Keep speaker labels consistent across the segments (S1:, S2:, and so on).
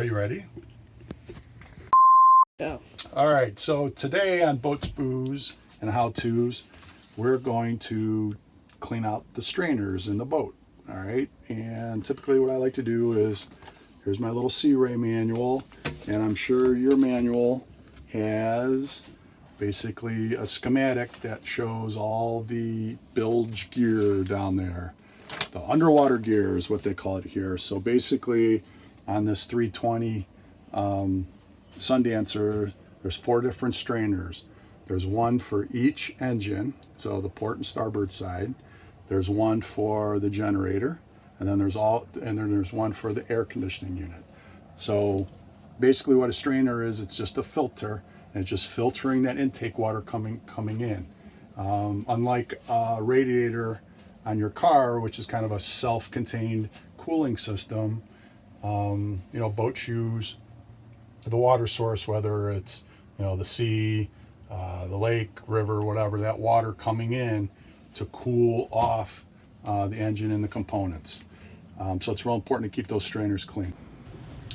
S1: you ready?
S2: Go.
S1: All right, so today on Boats, Booze, and How-Tos, we're going to clean out the strainers in the boat. All right, and typically what I like to do is, here's my little Sea Ray manual, and I'm sure your manual has basically a schematic that shows all the bilge gear down there. The underwater gear is what they call it here. So basically on this 320 Sundancer, there's 4 different strainers. There's one for each engine, so the port and starboard side. There's one for the generator, and then there's one for the air conditioning unit. So basically what a strainer is, it's just a filter, and it's just filtering that intake water coming in. Unlike a radiator on your car, which is kind of a self-contained cooling system, boats use the water source, whether it's the sea, the lake, river, whatever, that water coming in to cool off the engine and the components. So it's real important to keep those strainers clean.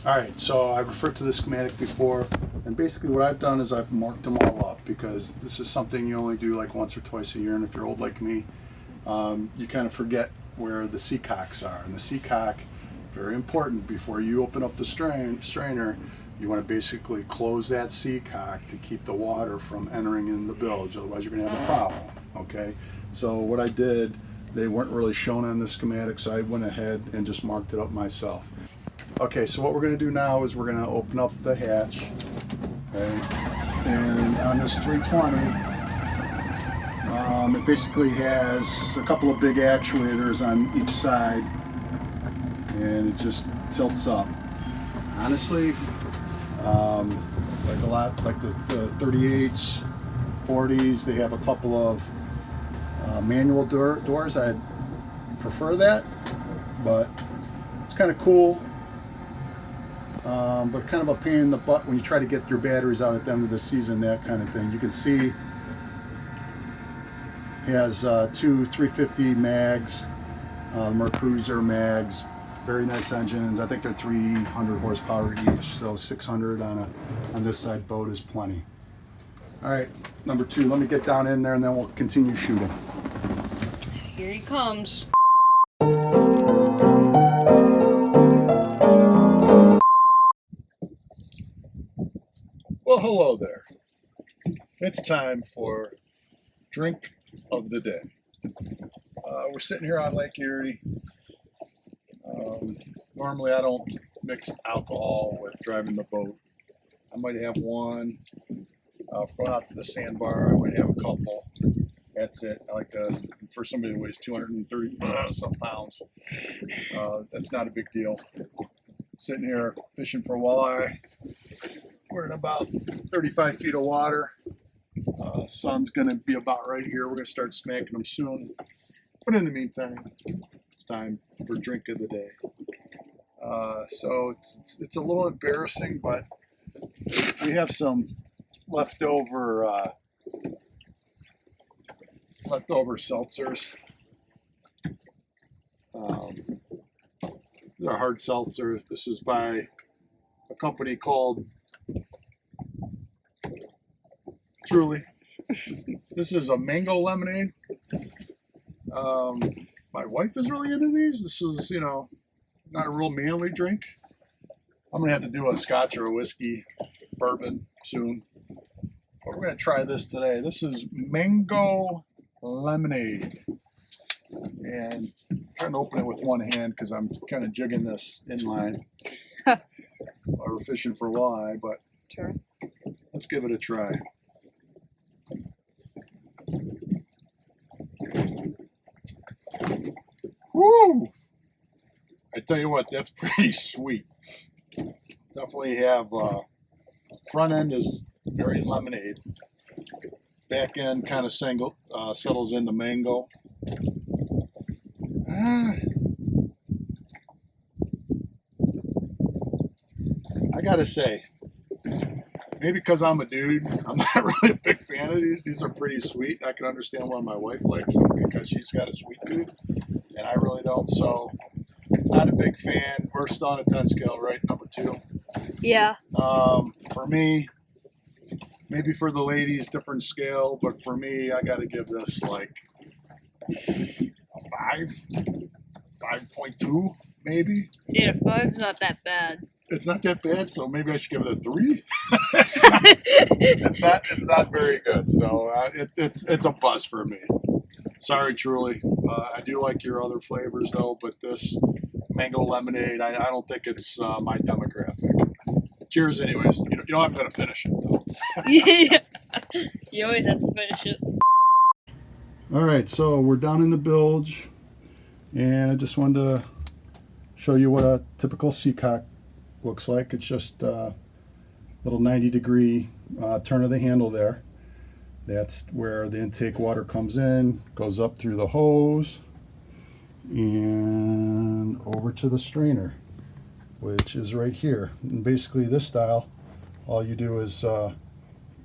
S1: All right, so I've referred to this schematic before, and basically what I've done is I've marked them all up, because this is something you only do like once or twice a year, and if you're old like me, you kind of forget where the sea cocks are. And the sea cock, very important. Before you open up the strainer, you want to basically close that sea cock to keep the water from entering in the bilge, otherwise you're going to have a problem. Okay, so what I did, they weren't really shown on the schematic, so I went ahead and just marked it up myself. Okay, so what we're going to do now is we're going to open up the hatch, okay? And on this 320, it basically has a couple of big actuators on each side, and it just tilts up. Honestly, like the 38s, 40s, they have a couple of manual doors. I'd prefer that, but it's kind of cool. But kind of a pain in the butt when you try to get your batteries out at the end of the season, that kind of thing. You can see it has 2 350 mags, Mercruiser mags, very nice engines. I think they're 300 horsepower each, so 600 on this side boat is plenty. All right, number 2, let me get down in there and then we'll continue shooting.
S2: Here he comes.
S1: Well, hello there. It's time for drink of the day. We're sitting here on Lake Erie. Normally I don't mix alcohol with driving the boat. I might have one. Going out to the sandbar, I might have a couple. That's it. I like to, for somebody who weighs 230 some pounds, that's not a big deal. Sitting here fishing for walleye. We're in about 35 feet of water. Sun's gonna be about right here. We're gonna start smacking them soon. But in the meantime, it's time for drink of the day. So it's a little embarrassing, but we have some leftover seltzers. They're hard seltzers. This is by a company called Truly. This is a mango lemonade. My wife is really into these. This is, not a real manly drink. I'm gonna have to do a scotch or a whiskey, bourbon soon. But we're gonna try this today. This is mango lemonade. And I'm trying to open it with one hand because I'm kind of jigging this inline. While we're fishing for walleye, but
S2: Sure.
S1: Let's give it a try. Woo! I tell you what, that's pretty sweet. Definitely have front end is very lemonade. Back end kind of settles in the mango. I gotta say, maybe because I'm a dude, I'm not really a big fan of these. These are pretty sweet. I can understand why my wife likes them because she's got a sweet tooth, and I really don't. So, not a big fan. Worst on a 10 scale, right? Number 2.
S2: Yeah.
S1: For me, maybe for the ladies, different scale, but for me, I got to give this like a 5.2, maybe.
S2: Yeah, 5's not that bad.
S1: It's not that bad, so maybe I should give it a 3. It's not very good, so it's a bust for me. Sorry, truly. I do like your other flavors though, but this mango lemonade, I don't think it's my demographic. Cheers, anyways. You know I'm gonna finish it though.
S2: Yeah. You always have to finish it.
S1: All right, so we're down in the bilge, and I just wanted to show you what a typical seacock looks like. It's just a little 90-degree turn of the handle there. That's where the intake water comes in, goes up through the hose, and over to the strainer, which is right here. And basically this style, all you do is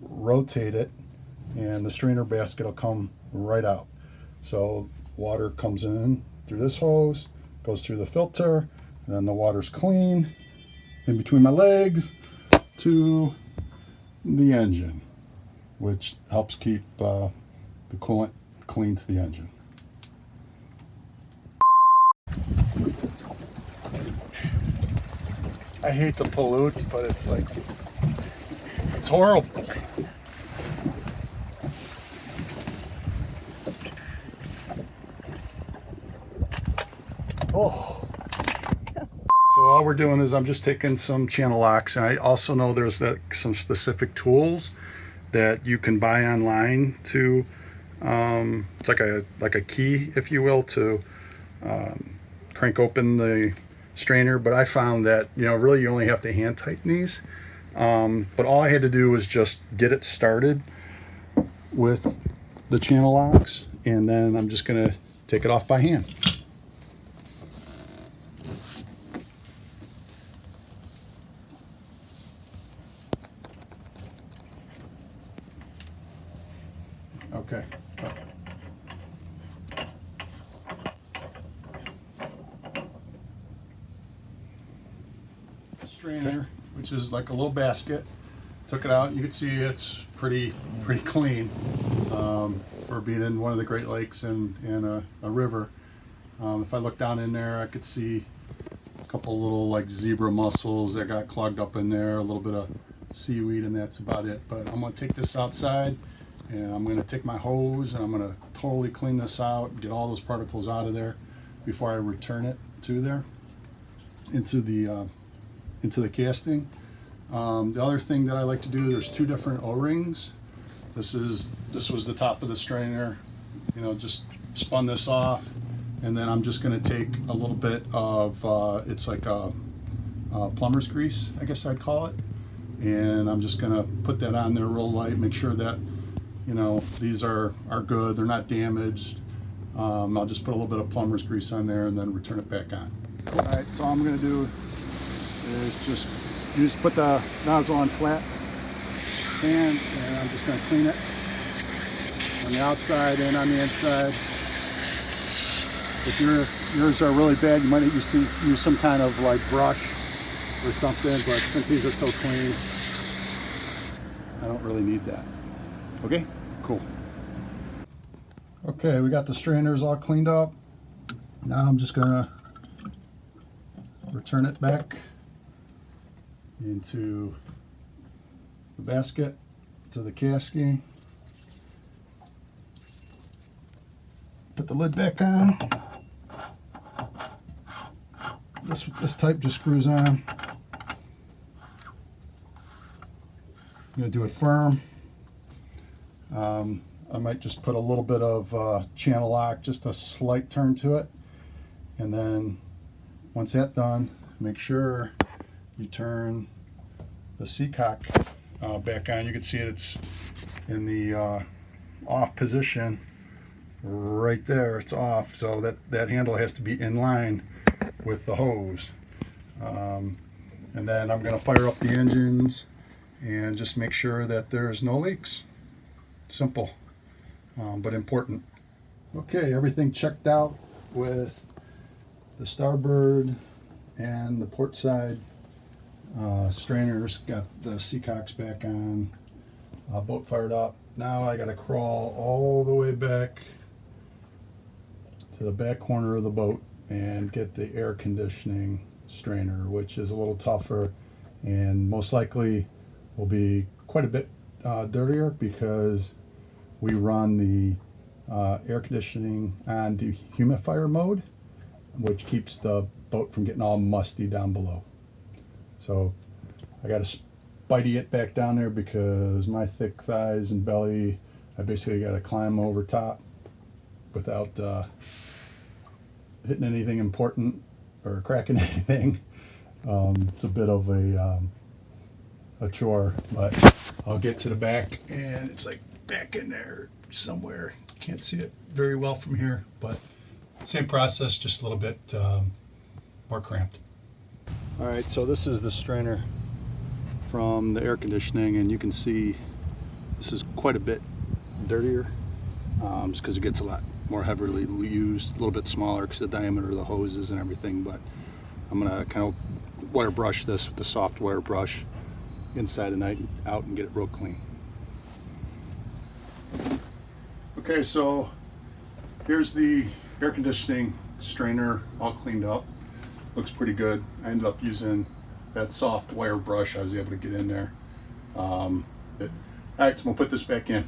S1: rotate it, and the strainer basket will come right out. So water comes in through this hose, goes through the filter, and then the water's clean in between my legs to the engine, which helps keep the coolant clean to the engine. I hate to pollute, but it's like, it's horrible. Oh. So all we're doing is I'm just taking some channel locks, and I also know there's some specific tools that you can buy online to, it's like a key, if you will, to crank open the strainer. But I found that, really you only have to hand tighten these. But all I had to do was just get it started with the channel locks, and then I'm just gonna take it off by hand. Okay. Strainer, which is like a little basket. Took it out. You can see it's pretty clean for being in one of the Great Lakes and a river. If I look down in there, I could see a couple little like zebra mussels that got clogged up in there, a little bit of seaweed, and that's about it. But I'm going to take this outside, and I'm going to take my hose, and I'm going to totally clean this out, get all those particles out of there before I return it to there into the casting. The other thing that I like to do, there's 2 different O-rings. This was the top of the strainer, just spun this off, and then I'm just going to take a little bit of it's like a plumber's grease, I guess I'd call it, and I'm just going to put that on there real light, make sure that these are good, they're not damaged. I'll just put a little bit of plumber's grease on there and then return it back on. All right, so all I'm going to do is just put the nozzle on flat and I'm just going to clean it on the outside and on the inside. If yours are really bad, you might need to use some kind of like brush or something, but since these are so clean, I don't really need that. Okay, cool. Okay, we got the strainers all cleaned up. Now I'm just gonna return it back into the basket, to the casking. Put the lid back on. This type just screws on. I'm gonna do it firm. I might just put a little bit of channel lock, just a slight turn to it, and then once that's done, make sure you turn the seacock back on. You can see it's in the off position right there. It's off, so that handle has to be in line with the hose. And then I'm going to fire up the engines and just make sure that there's no leaks. Simple, but important. Okay, everything checked out with the starboard and the port side Strainers, got the seacocks back on, boat fired up. Now I gotta crawl all the way back to the back corner of the boat and get the air conditioning strainer, which is a little tougher and most likely will be quite a bit dirtier because we run the air conditioning on dehumidifier mode, which keeps the boat from getting all musty down below. So I got to spidey it back down there because my thick thighs and belly, I basically got to climb over top without hitting anything important or cracking anything. It's a bit of a chore, but I'll get to the back and it's like back in there somewhere. Can't see it very well from here, but same process, just a little bit more cramped. All right, so this is the strainer from the air conditioning, and you can see this is quite a bit dirtier just because it gets a lot more heavily used, a little bit smaller because of the diameter of the hoses and everything. But I'm gonna kind of wire brush this with the soft wire brush inside and out and get it real clean. Okay, so here's the air conditioning strainer all cleaned up. Looks pretty good. I ended up using that soft wire brush. I was able to get in there. All right, so I'm gonna put this back in.